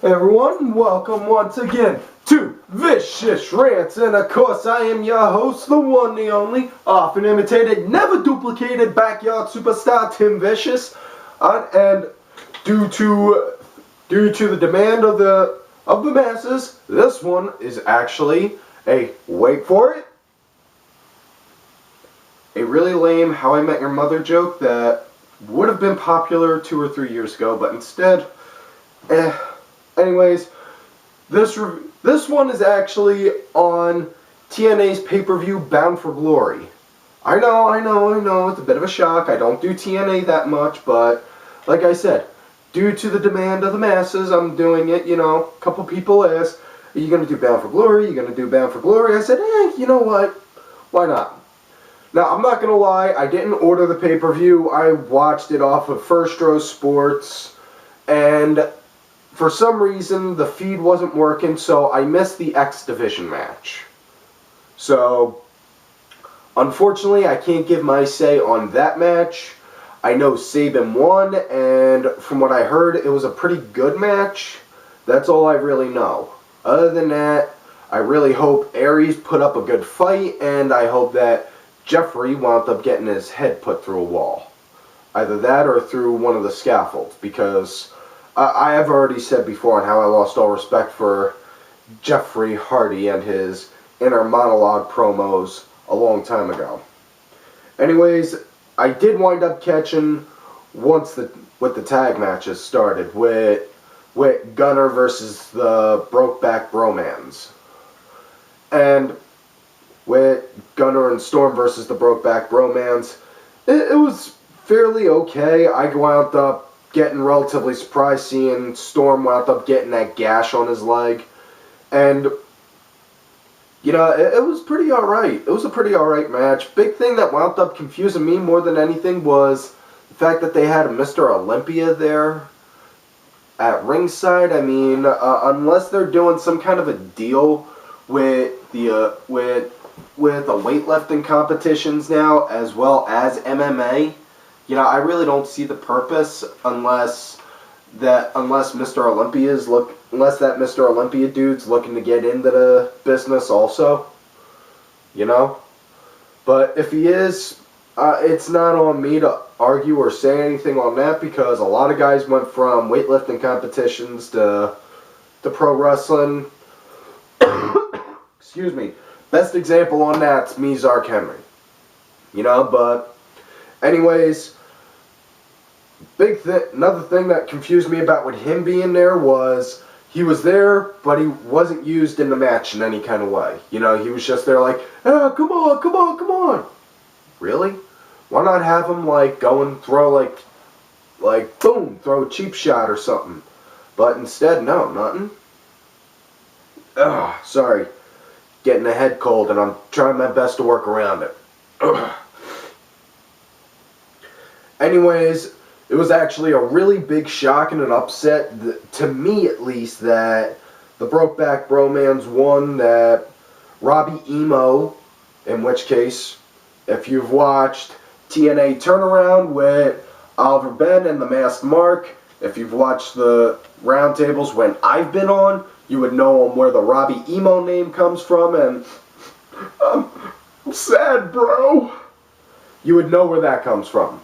Hey everyone, welcome once again to Vicious Rants, and of course I am your host, the one, the only, often imitated, never duplicated backyard superstar Tim Vicious, and due to the demand of the masses, this one is actually wait for it, a really lame How I Met Your Mother joke that would have been popular 2 or 3 years ago, but instead, anyways. This one is actually on TNA's pay-per-view Bound for Glory. I know, it's a bit of a shock. I don't do TNA that much, but like I said, due to the demand of the masses, I'm doing it, A couple people asked, are you going to do Bound for Glory? Are you going to do Bound for Glory? I said, you know what? Why not? Now, I'm not going to lie, I didn't order the pay-per-view. I watched it off of First Row Sports, and for some reason, the feed wasn't working, so I missed the X Division match. So, unfortunately, I can't give my say on that match. I know Sabin won, and from what I heard, it was a pretty good match. That's all I really know. Other than that, I really hope Aries put up a good fight, and I hope that Jeffrey wound up getting his head put through a wall. Either that or through one of the scaffolds, because I have already said before on how I lost all respect for Jeffrey Hardy and his inner monologue promos a long time ago. Anyways, I did wind up catching with the tag matches started with Gunner versus the Brokeback Bromans, and with Gunner and Storm versus the Brokeback Bromans. It was fairly okay. I wound up getting relatively surprised seeing Storm wound up getting that gash on his leg. And, it was pretty alright. It was a pretty alright match. Big thing that wound up confusing me more than anything was the fact that they had a Mr. Olympia there at ringside. I mean, unless they're doing some kind of a deal with the weightlifting competitions now, as well as MMA, I really don't see the purpose unless that Mr. Olympia dude's looking to get into the business also. But if he is, it's not on me to argue or say anything on that, because a lot of guys went from weightlifting competitions to pro wrestling. Excuse me. Best example on that's me, Zark Henry. But anyways, another thing that confused me about with him being there was he was there, but he wasn't used in the match in any kind of way. He was just there like, oh, come on. Really? Why not have him go and throw boom, throw a cheap shot or something? But instead, no, nothing. Ugh, sorry. Getting a head cold, and I'm trying my best to work around it. Ugh. Anyways, it was actually a really big shock and an upset, to me at least, that the Brokeback Bromans won, that Robbie Emo, in which case, if you've watched TNA Turnaround with Oliver Ben and the Masked Mark, if you've watched the roundtables when I've been on, you would know where the Robbie Emo name comes from, and I'm sad, bro. You would know where that comes from.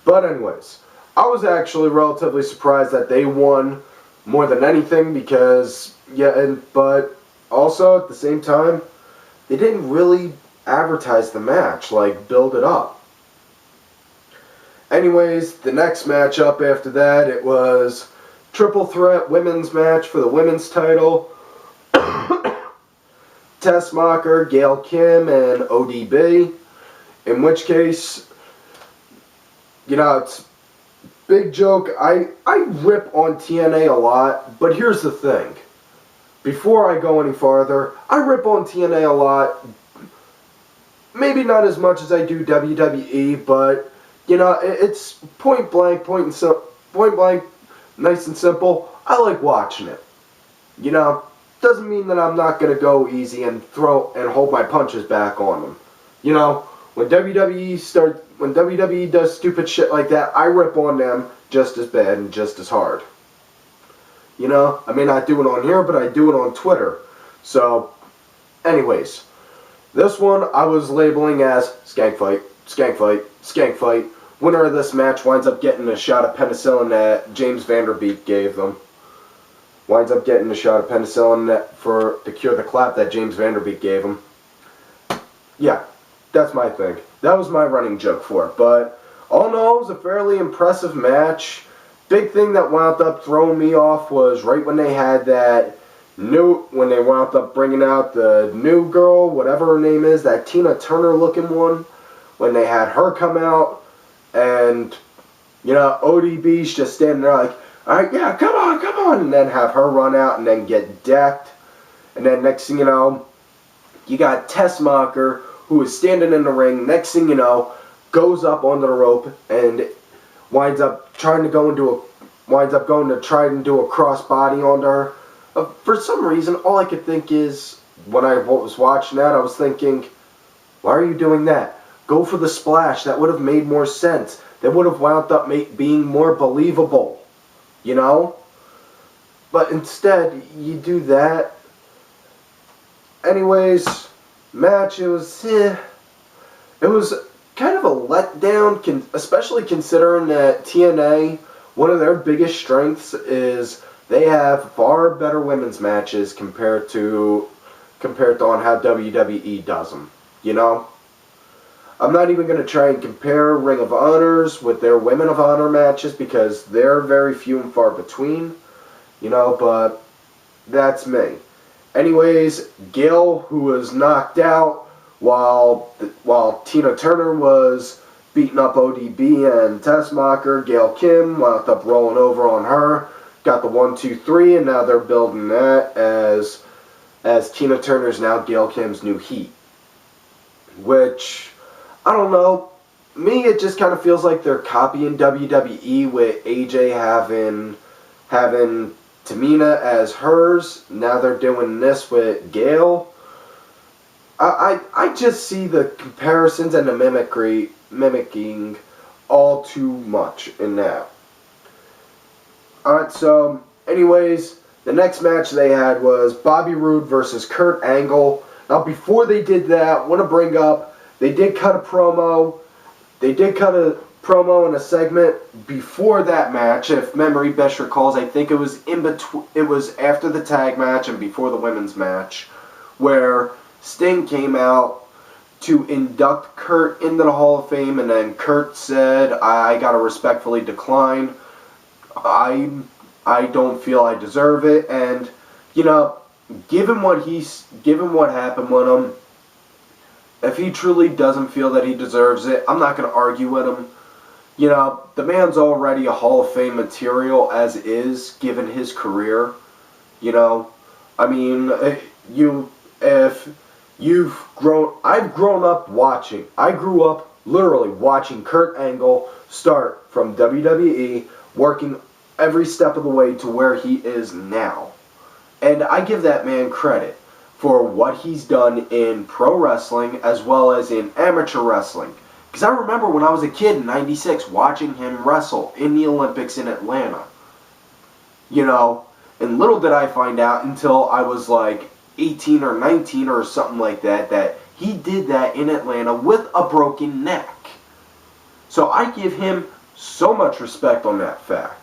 But anyways, I was actually relatively surprised that they won more than anything because, but also at the same time, they didn't really advertise the match, build it up. Anyways, the next match up after that, it was triple threat women's match for the women's title. Tessmacher, Gail Kim, and ODB. In which case, it's big joke. I rip on TNA a lot, but here's the thing. Before I go any farther, I rip on TNA a lot. Maybe not as much as I do WWE, but it's point blank, nice and simple. I like watching it. Doesn't mean that I'm not gonna go easy and hold my punches back on them. When WWE does stupid shit like that, I rip on them just as bad and just as hard. You know, I may not do it on here, but I do it on Twitter. So, anyways, this one I was labeling as skank fight, skank fight, skank fight. Winner of this match winds up getting a shot of penicillin that James Vanderbeek gave them. Winds up getting a shot of penicillin to cure the clap that James Vanderbeek gave him. Yeah, that's my thing. That was my running joke for it. But all in all, it was a fairly impressive match. Big thing that wound up throwing me off was right when they had that when they wound up bringing out the new girl, whatever her name is, that Tina Turner looking one, when they had her come out, and, you know, ODB's just standing there like, alright, yeah, come on, and then have her run out and then get decked. And then next thing you know, you got Tessmacher, who is standing in the ring. Next thing you know, goes up onto the rope and winds up going to try and do a crossbody onto her. For some reason, all I could think is, when I was watching that, I was thinking, why are you doing that? Go for the splash. That would have made more sense. That would have wound up being more believable. You know? But instead, you do that. Anyways, match, it was kind of a letdown, especially considering that TNA, one of their biggest strengths is they have far better women's matches compared to on how WWE does them. You know? I'm not even going to try and compare Ring of Honors with their Women of Honor matches because they're very few and far between. You know, but that's me. Anyways, Gail, who was knocked out while Tina Turner was beating up ODB and Tessmacher, Gail Kim wound up rolling over on her, got the 1, 2, 3, and now they're building that as Tina Turner's now Gail Kim's new heat. Which, I don't know, me it just kind of feels like they're copying WWE with AJ having Tamina as hers. Now they're doing this with Gail. I just see the comparisons and the mimicking all too much in that. Alright, so anyways, the next match they had was Bobby Roode versus Kurt Angle. Now before they did that, I want to bring up, they did cut a promo. They did cut a promo in a segment before that match, if memory best recalls. I think it was in between. It was after the tag match and before the women's match, where Sting came out to induct Kurt into the Hall of Fame, and then Kurt said, "I gotta respectfully decline. I don't feel I deserve it." And you know, given what happened with him, if he truly doesn't feel that he deserves it, I'm not gonna argue with him. You know, the man's already a Hall of Fame material as is, given his career. You know, I mean, I've grown up watching. I grew up literally watching Kurt Angle start from WWE, working every step of the way to where he is now. And I give that man credit for what he's done in pro wrestling as well as in amateur wrestling. Because I remember when I was a kid in '96 watching him wrestle in the Olympics in Atlanta. You know, and little did I find out until I was like 18 or 19 or something like that, that he did that in Atlanta with a broken neck. So I give him so much respect on that fact.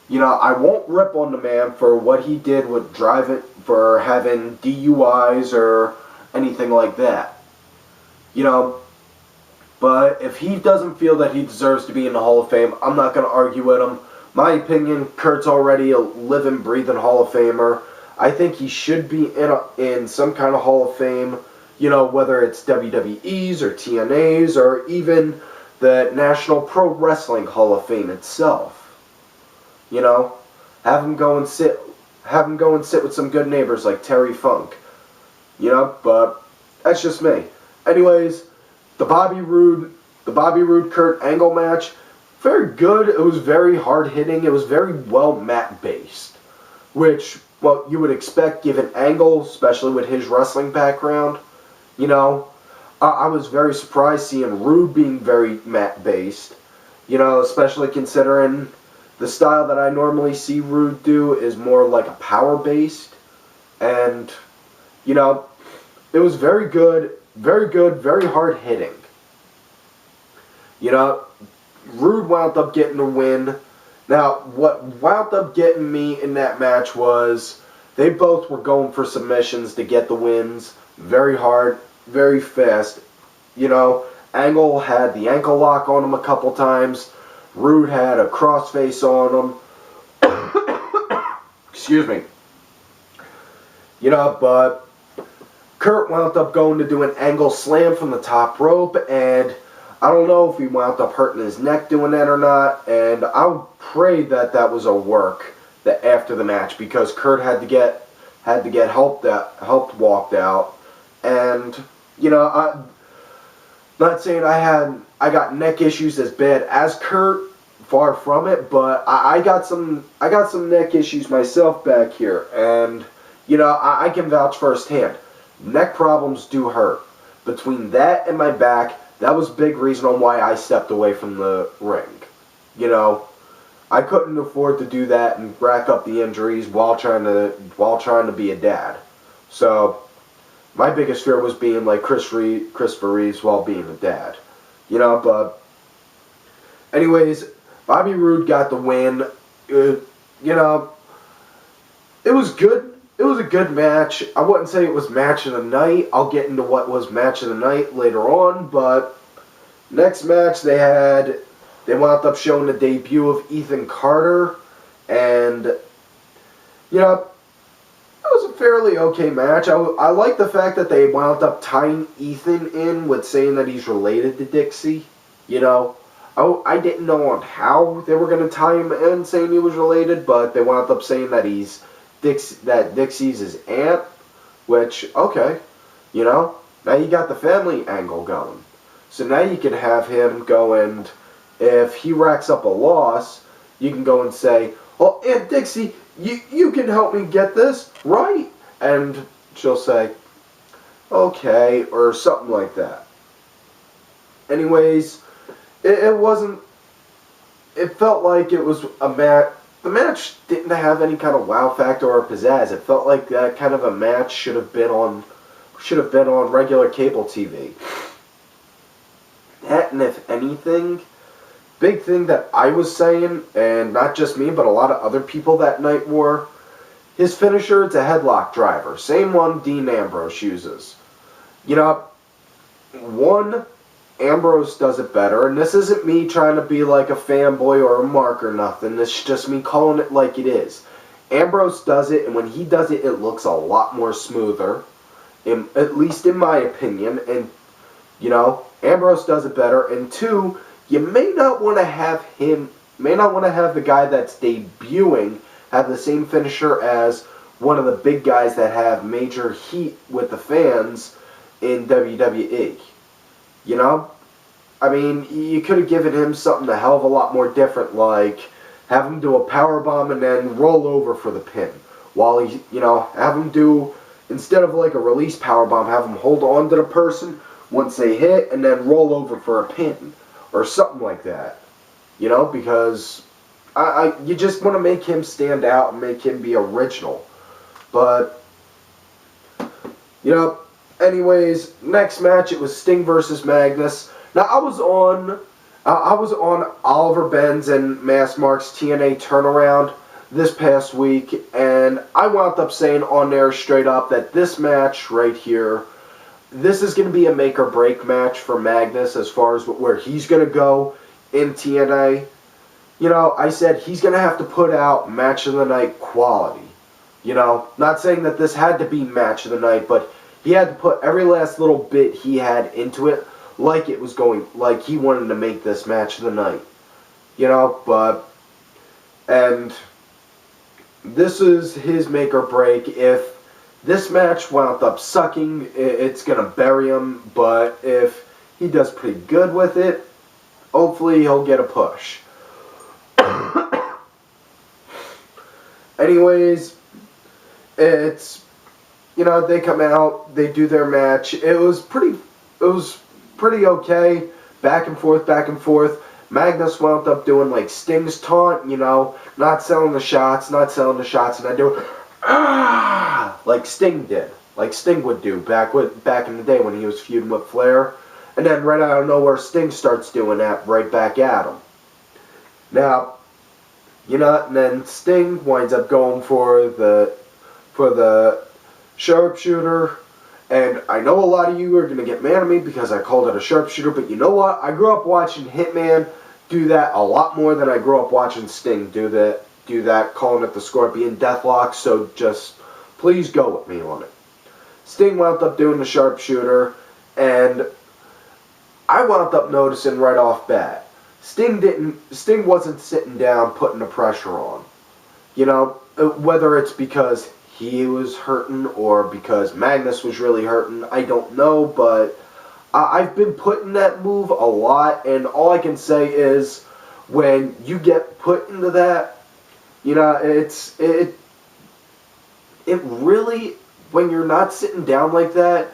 You know, I won't rip on the man for what he did with for having DUIs or anything like that. You know, but if he doesn't feel that he deserves to be in the Hall of Fame, I'm not going to argue with him. My opinion, Kurt's already a living, breathing Hall of Famer. I think he should be in some kind of Hall of Fame, you know, whether it's WWE's or TNA's or even the National Pro Wrestling Hall of Fame itself. You know, have him go and sit with some good neighbors like Terry Funk. You know, but that's just me. Anyways, the Bobby Roode Kurt Angle match, very good. It was very hard hitting. It was very well mat based, which, well, you would expect given Angle, especially with his wrestling background. You know, I was very surprised seeing Roode being very mat based. You know, especially considering The style that I normally see Rude do is more like a power-based, and, you know, it was very good, very hard-hitting. You know, Rude wound up getting the win. Now, what wound up getting me in that match was they both were going for submissions to get the wins. Very hard, very fast. You know, Angle had the ankle lock on him a couple times. Rude had a crossface on him. Excuse me. You know, but Kurt wound up going to do an angle slam from the top rope, and I don't know if he wound up hurting his neck doing that or not, and I would pray that that was a work that after the match, because Kurt had to get helped walked out, and you know, I'm not saying I got neck issues as bad as Kurt, far from it, but I got some neck issues myself back here, and you know, I can vouch firsthand. Neck problems do hurt. Between that and my back, that was a big reason on why I stepped away from the ring. You know, I couldn't afford to do that and rack up the injuries while trying to be a dad. So my biggest fear was being like Christopher Reeves while being a dad. You know, but anyways, Bobby Roode got the win. You know, it was good. It was a good match. I wouldn't say it was match of the night. I'll get into what was match of the night later on, but next match they wound up showing the debut of Ethan Carter, and you know, it was a fairly okay match. I like the fact that they wound up tying Ethan in with saying that he's related to Dixie. You know, I didn't know on how they were going to tie him in saying he was related, but they wound up saying that Dixie's his aunt, which, okay, you know, now you got the family angle going. So now you can have him go, and if he racks up a loss, you can go and say, "Oh, Aunt Dixie, you can help me get this, right?" And she'll say, "Okay," or something like that. Anyways, it felt like it was a match. The match didn't have any kind of wow factor or pizzazz. It felt like that kind of a match should have been on regular cable TV. That, and if anything, big thing that I was saying, and not just me, but a lot of other people that night were, his finisher, it's a headlock driver. Same one Dean Ambrose uses. You know, one, Ambrose does it better, and this isn't me trying to be like a fanboy or a mark or nothing. This is just me calling it like it is. Ambrose does it, and when he does it, it looks a lot more smoother, at least in my opinion. And you know, Ambrose does it better. And two, you may not want to have the guy that's debuting have the same finisher as one of the big guys that have major heat with the fans in WWE. You know? I mean, you could have given him something a hell of a lot more different, like have him do a powerbomb and then roll over for the pin. While he, you know, have him do, instead of like a release powerbomb, have him hold on to the person once they hit and then roll over for a pin. Or something like that. You know, because you just want to make him stand out and make him be original. But, you know, anyways, next match, it was Sting versus Magnus. Now, I was on Oliver Benz and Mass Mark's TNA turnaround this past week, and I wound up saying on there straight up that this match right here, this is going to be a make or break match for Magnus as far as where he's going to go in TNA. You know, I said he's going to have to put out match of the night quality. You know, not saying that this had to be match of the night, but he had to put every last little bit he had into it like it was going, like he wanted to make this match of the night. You know, and this is his make or break. If this match wound up sucking, it's going to bury him, but if he does pretty good with it, hopefully he'll get a push. Anyways, it's, you know, they come out, they do their match. It was pretty okay, back and forth. Magnus wound up doing like Sting's taunt, not selling the shots, and then doing like Sting did, like Sting would do back in the day when he was feuding with Flair, and then right out of nowhere, Sting starts doing that right back at him. Now, and then Sting winds up going for the sharpshooter. And I know a lot of you are going to get mad at me because I called it a sharpshooter, but you know what? I grew up watching Hitman do that a lot more than I grew up watching Sting do that, calling it the Scorpion Deathlock, so just please go with me on it. Sting wound up doing the sharpshooter, and I wound up noticing right off bat, Sting wasn't sitting down putting the pressure on. Whether it's because he was hurting or because Magnus was really hurting, I don't know, but I've been put in that move a lot, and all I can say is when you get put into that, it really, when you're not sitting down like that,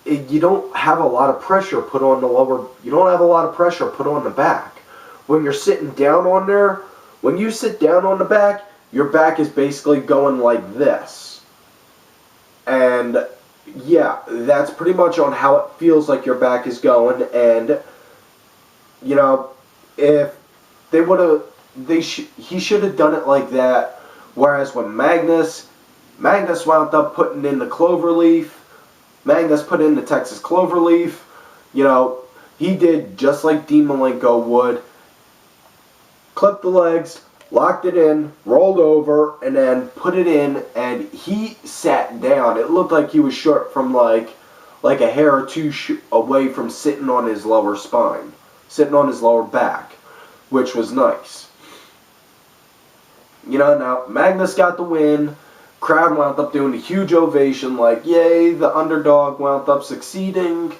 you don't have a lot of pressure put on you don't have a lot of pressure put on the back. When you're sitting down on there, when you sit down on the back, your back is basically going like this. And yeah, that's pretty much on how it feels like your back is going. And if they would have, he should have done it like that. Whereas when Magnus wound up putting in the cloverleaf, Magnus put in the Texas cloverleaf. He did just like Dean Malenko would. Clipped the legs, locked it in, rolled over, and then put it in, and he sat down. It looked like he was short from like a hair or two away from sitting on his lower spine, sitting on his lower back, which was nice. Now Magnus got the win. Crowd wound up doing a huge ovation, like, yay, the underdog wound up succeeding,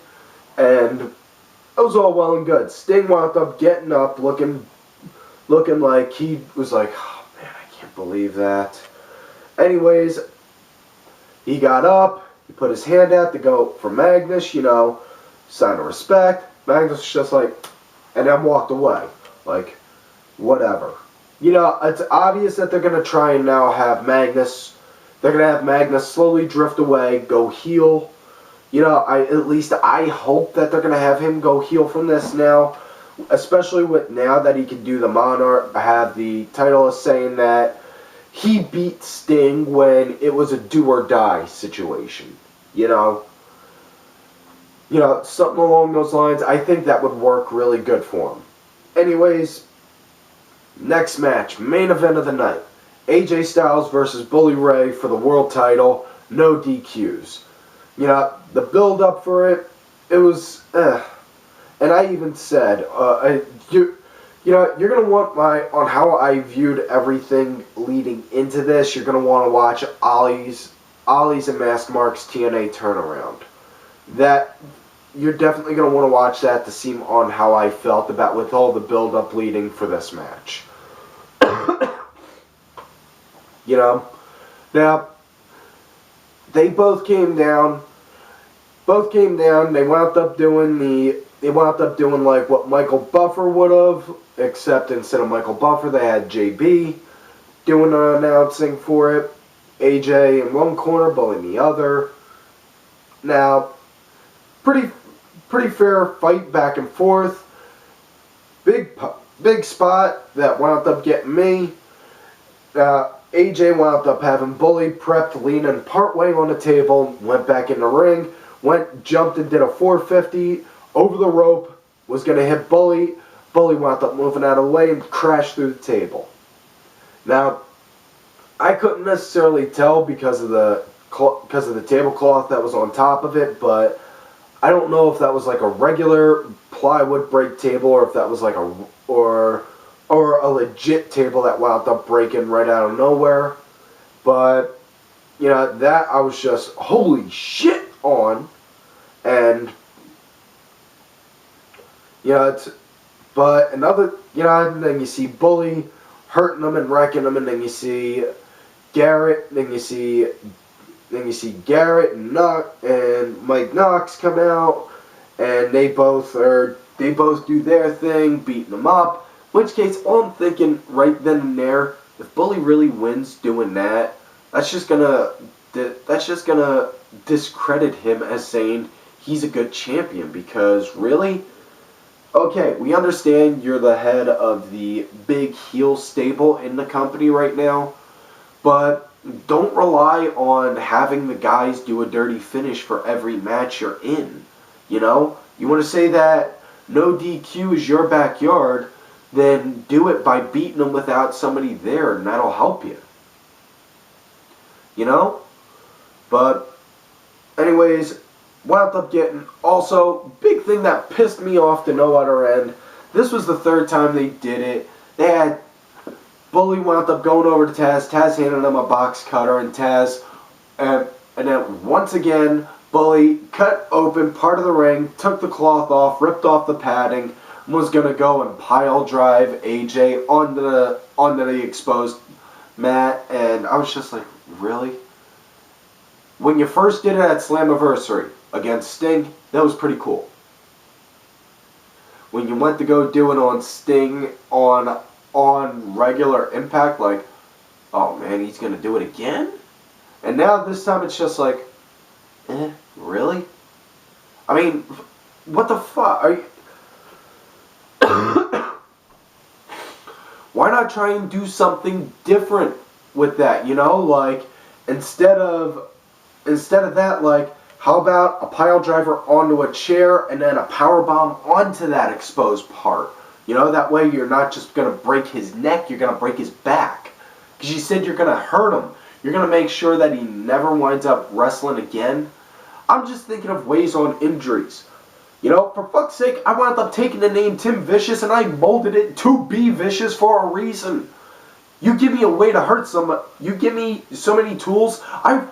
and it was all well and good. Sting wound up getting up, looking like he was like, oh man, I can't believe that. Anyways, he got up, he put his hand out to go for Magnus, sign of respect. Magnus was just like, and then walked away. Like, whatever. It's obvious that they're going to try and now have Magnus, they're going to have Magnus slowly drift away, go heel. At least I hope that they're going to have him go heel from this now. Especially with now that he can do the Monarch, I have the title as saying that he beat Sting when it was a do or die situation. Something along those lines. I think that would work really good for him. Anyways, next match, main event of the night. AJ Styles versus Bully Ray for the world title. No DQs. The build up for it, it was and I even said, you're going to want on how I viewed everything leading into this, you're going to want to watch Ollie's and Masked Mark's TNA turnaround. That, you're definitely going to want to watch that to see on how I felt about with all the build-up leading for this match. Now, they both came down, they wound up doing like what Michael Buffer would have, except instead of Michael Buffer, they had JB doing the announcing for it. AJ in one corner, Bully in the other. Now, pretty fair fight back and forth. Big spot that wound up getting me. AJ wound up having Bully prepped, leaning partway on the table, went back in the ring, jumped and did a 450 over the rope, was going to hit Bully. Bully wound up moving out of the way and crashed through the table. Now, I couldn't necessarily tell because of the tablecloth that was on top of it, but I don't know if that was like a regular plywood break table or if that was like or a legit table that wound up breaking right out of nowhere. But that I was just holy shit on, and but another, and then you see Bully hurting them and wrecking them, and then you see Garrett, then you see Garrett and Mike Knox come out, and they both are they both do their thing, beating them up. In which case, all I'm thinking right then and there, if Bully really wins doing that, that's just gonna discredit him as saying he's a good champion. Because really, okay, we understand you're the head of the big heel stable in the company right now, but don't rely on having the guys do a dirty finish for every match you're in. You know, you want to say that no DQ is your backyard, then do it by beating them without somebody there, and that'll help you. You know? But, anyways, wound up getting, also, big thing that pissed me off to no other end, this was the third time they did it. They had, Bully wound up going over to Taz, Taz handed him a box cutter, and Taz, and then once again, Bully cut open part of the ring, took the cloth off, ripped off the padding, was going to go and pile drive AJ onto the exposed mat, and I was just like, really? When you first did it at Slammiversary against Sting, that was pretty cool. When you went to go do it on Sting on regular Impact, like, oh man, he's going to do it again? And now this time it's just like, really? I mean, what the fuck? Are you... Why not try and do something different with that, you know? Like, instead of that, like, how about a pile driver onto a chair and then a power bomb onto that exposed part? You know, that way you're not just going to break his neck, you're going to break his back. Because you said you're going to hurt him. You're going to make sure that he never winds up wrestling again. I'm just thinking of ways on injuries. You know, for fuck's sake, I wound up taking the name Tim Vicious and I molded it to be vicious for a reason. You give me a way to hurt somebody, you give me so many tools, I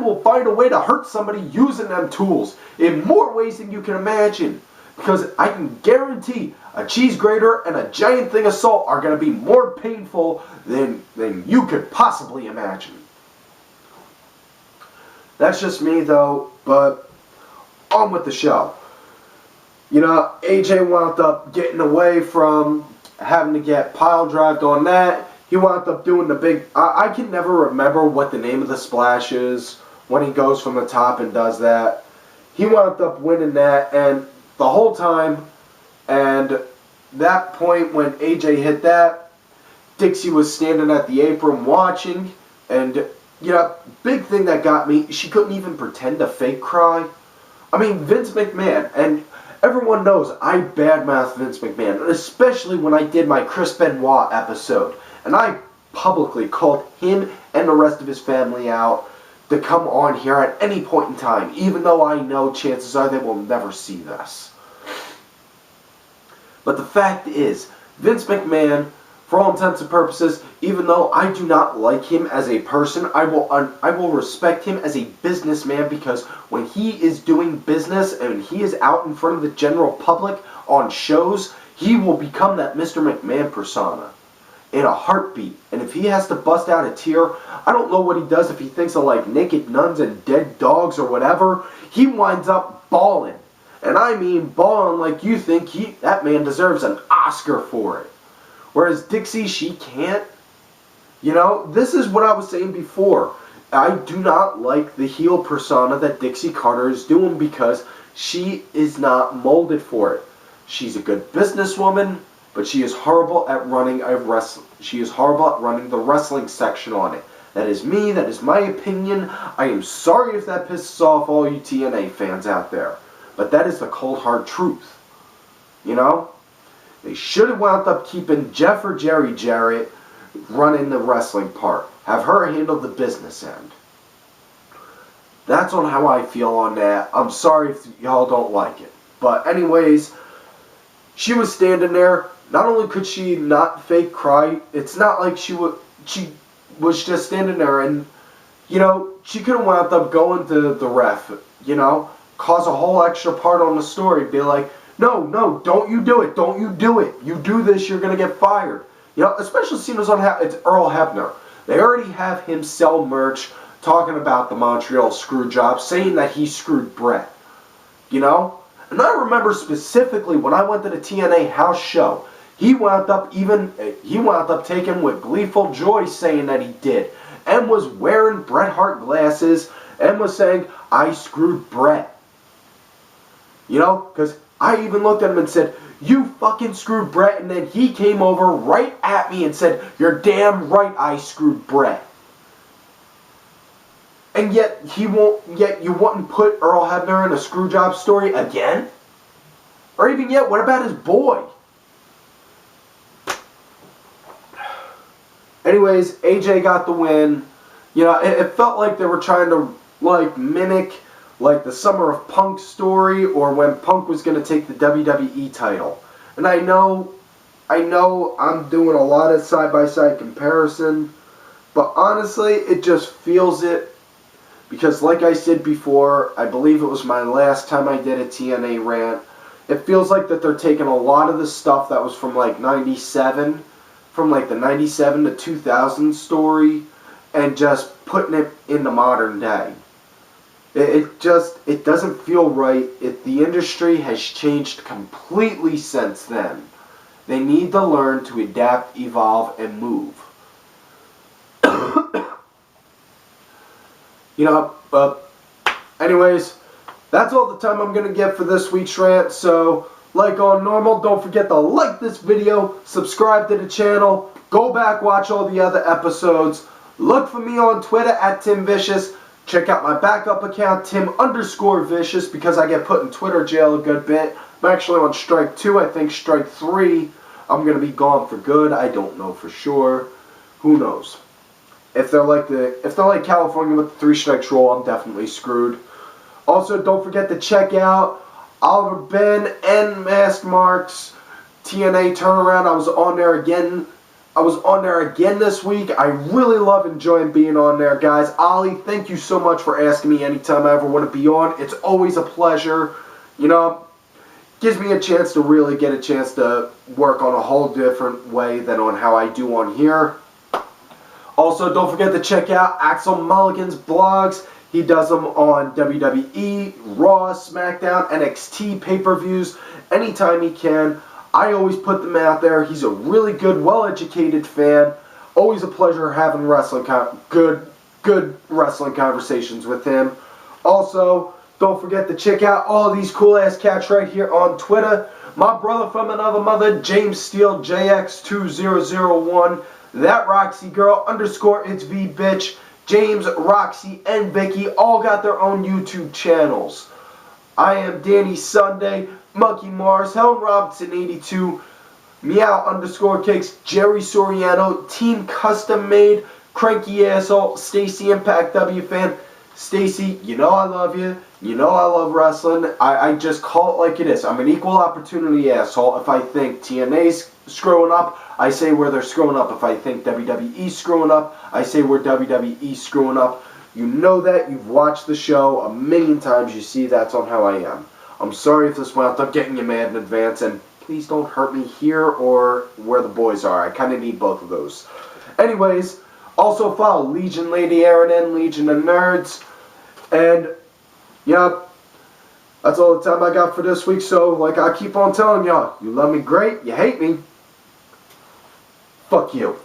will find a way to hurt somebody using them tools in more ways than you can imagine. Because I can guarantee a cheese grater and a giant thing of salt are going to be more painful than you could possibly imagine. That's just me though, but on with the show. You know, AJ wound up getting away from having to get pile drived on that. He wound up doing the big... I can never remember what the name of the splash is when he goes from the top and does that. He wound up winning that, and the whole time, and that point when AJ hit that, Dixie was standing at the apron watching, and, you know, big thing that got me, she couldn't even pretend to fake cry. I mean, Vince McMahon, and... everyone knows I badmouth Vince McMahon, especially when I did my Chris Benoit episode. And I publicly called him and the rest of his family out to come on here at any point in time, even though I know chances are they will never see this. But the fact is, Vince McMahon, for all intents and purposes, even though I do not like him as a person, I will respect him as a businessman, because when he is doing business and he is out in front of the general public on shows, he will become that Mr. McMahon persona in a heartbeat. And if he has to bust out a tear, I don't know what he does if he thinks of like naked nuns and dead dogs or whatever. He winds up bawling. And I mean bawling like you think that man deserves an Oscar for it. Whereas Dixie, she can't. You know, this is what I was saying before. I do not like the heel persona that Dixie Carter is doing because she is not molded for it. She's a good businesswoman, but she is horrible at running She is horrible at running the wrestling section on it. That is me. That is my opinion. I am sorry if that pisses off all you TNA fans out there, but that is the cold hard truth. You know? They should have wound up keeping Jeff or Jerry Jarrett running the wrestling part. Have her handle the business end. That's on how I feel on that. I'm sorry if y'all don't like it. But anyways, she was standing there. Not only could she not fake cry, it's not like she was just standing there and, you know, she could have wound up going to the ref, you know, cause a whole extra part on the story, be like, no, don't you do it. Don't you do it. You do this, you're going to get fired. You know, especially seeing it's Earl Hebner. They already have him sell merch talking about the Montreal screw job, saying that he screwed Brett. You know? And I remember specifically when I went to the TNA house show, he wound up taking with gleeful joy saying that he did, and was wearing Bret Hart glasses, and was saying, "I screwed Bret." You know, because I even looked at him and said, "You fucking screwed Bret," and then he came over right at me and said, "You're damn right I screwed Bret." And yet you wouldn't put Earl Hebner in a screwjob story again? Or even yet, what about his boy? Anyways, AJ got the win. You know, it felt like they were trying to like mimic like the Summer of Punk story, or when Punk was going to take the WWE title. And I know I'm doing a lot of side-by-side comparison, but honestly, it just feels it. Because like I said before, I believe it was my last time I did a TNA rant, it feels like that they're taking a lot of the stuff that was from like 97, from like the 97 to 2000 story, and just putting it in the modern day. It doesn't feel right. The industry has changed completely since then. They need to learn to adapt, evolve, and move. You know, anyways, that's all the time I'm going to get for this week's rant. So, like on normal, don't forget to like this video, subscribe to the channel, go back, watch all the other episodes. Look for me on Twitter at Tim Vicious. Check out my backup account, Tim_Vicious, because I get put in Twitter jail a good bit. I'm actually on strike 2, I think strike 3. I'm going to be gone for good. I don't know for sure. Who knows? If they're like California with the 3 strikes rule, I'm definitely screwed. Also, don't forget to check out Oliver Ben and Mask Mark's TNA turnaround. I was on there again this week. I really love enjoying being on there, guys. Ollie, thank you so much for asking me anytime I ever want to be on. It's always a pleasure. You know, gives me a chance to really get a chance to work on a whole different way than on how I do on here. Also, don't forget to check out Axel Mulligan's blogs. He does them on WWE, Raw, SmackDown, NXT pay-per-views anytime he can. I always put them out there. He's a really good, well-educated fan. Always a pleasure having good wrestling conversations with him. Also, don't forget to check out all these cool-ass cats right here on Twitter. My brother from another mother, James Steele, JX2001. That Roxy Girl, _It's V Bitch, James, Roxy, and Vicky all got their own YouTube channels. I am Danny Sunday, Monkey Mars, Helen Robinson 82, Meow _Cakes, Jerry Soriano, Team Custom Made, Cranky Asshole, Stacy Impact W Fan. Stacy, you know I love you. You know I love wrestling. I just call it like it is. I'm an equal opportunity asshole. If I think TNA's screwing up, I say where they're screwing up. If I think WWE's screwing up, I say where WWE's screwing up. You know that. You've watched the show a million times. You see that's on how I am. I'm sorry if this wound up getting you mad in advance, and please don't hurt me here or where the boys are. I kind of need both of those. Anyways, also follow Legion Lady Aaron and Legion of Nerds. And, yep, that's all the time I got for this week. So, like I keep on telling y'all, you love me great, you hate me, fuck you.